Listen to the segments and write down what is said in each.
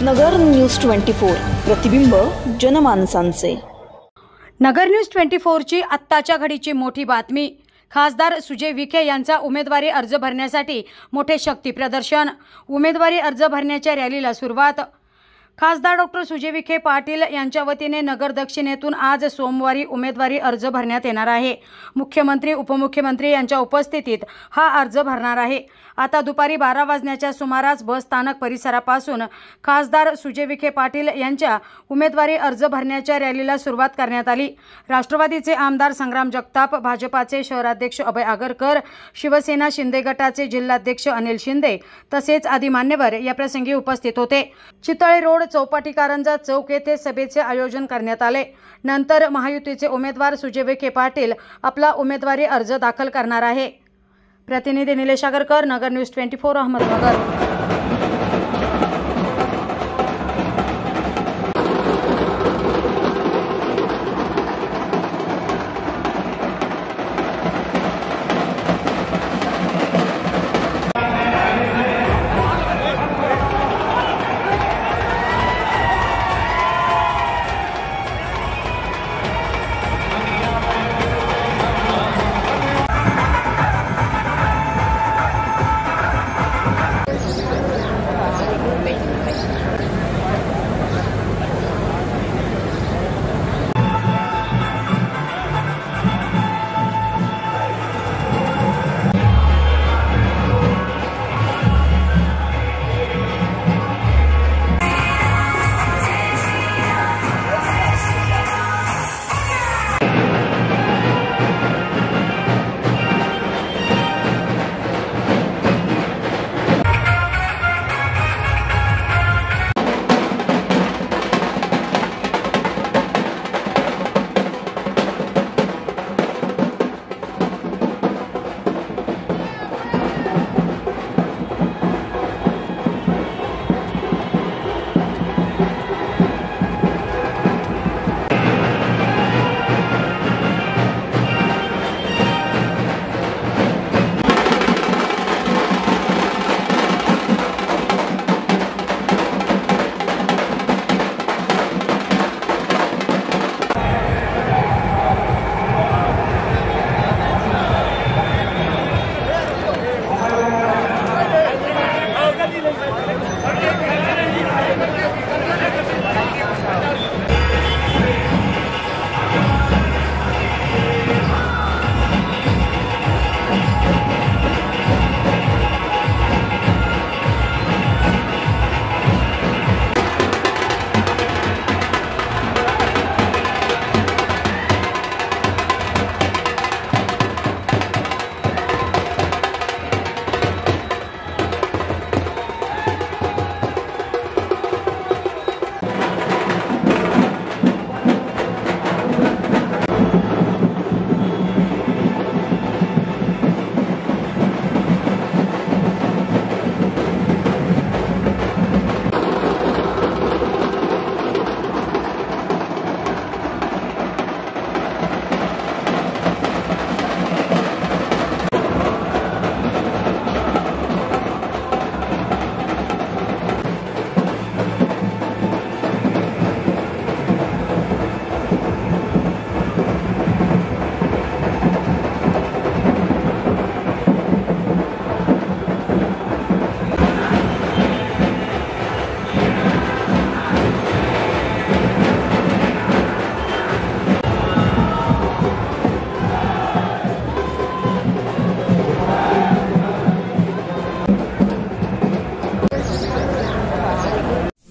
नगर news 24 प्रतिबिंब जनमानसांचे। नगर news 24 ची आत्ताच्या घडीची मोठी बातमी। खासदार सुजय विखे यांचा उमेदवारी अर्ज भरण्यासाठी मोठे शक्ती प्रदर्शन। उमेदवारी अर्ज भरण्याच्या रॅलीला सुरुवात। खासदार डॉक्टर सुजय विखे पाटील यांच्या वतीने नगर दक्षिणेतून आज सोमवारी उमेदवारी अर्ज भरण्यात येणार आहे। मुख्यमंत्री उपमुख्यमंत्री यांच्या उपस्थितीत हा अर्ज भरणार आहे। आता दुपारी 12 वाजण्याच्या सुमारास बस स्थानक परिसरापासून खासदार सुजय विखे पाटील यांच्या उमेदवारी अर्ज भरण्याच्या रॅलीला सुरुवात करण्यात आली। राष्ट्रवादीचे आमदार संग्राम जगताप, भाजपाचे शहराध्यक्ष अभय आगरकर, शिवसेना शिंदे गटाचे जिल्हाध्यक्ष अनिल शिंदे तसेच आदी मान्यवर या प्रसंगी उपस्थित होते। चितळे रोड चौपाटी कारंजा चौक येथे सभेचे आयोजन करण्यात आले। नंतर महायुतीचे उमेदवार सुजय विखे पाटील आपला उमेदवारी अर्ज दाखल करणार आहे। प्रतिनिधी निलेश आगरकर, नगर न्यूज 24 अहमदनगर।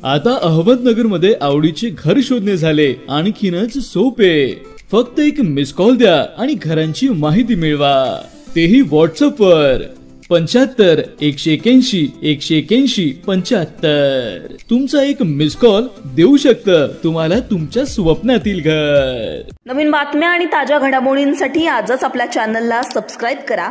आता अहमदनगरमध्ये आवडीचे घर शोधणे झाले आणखीनच सोपे। फक्त एक मिस कॉल द्या आणि घरांची माहिती मिळवा, तेही व्हॉट्सअपवर 75 181 181 75। तुमचा एक मिस कॉल देऊ शकतं तुम्हाला तुमच्या स्वप्नातील घर। नवीन बातम्या आणि ताज्या घडामोडींसाठी आजच आपल्या चॅनलला सबस्क्राइब करा।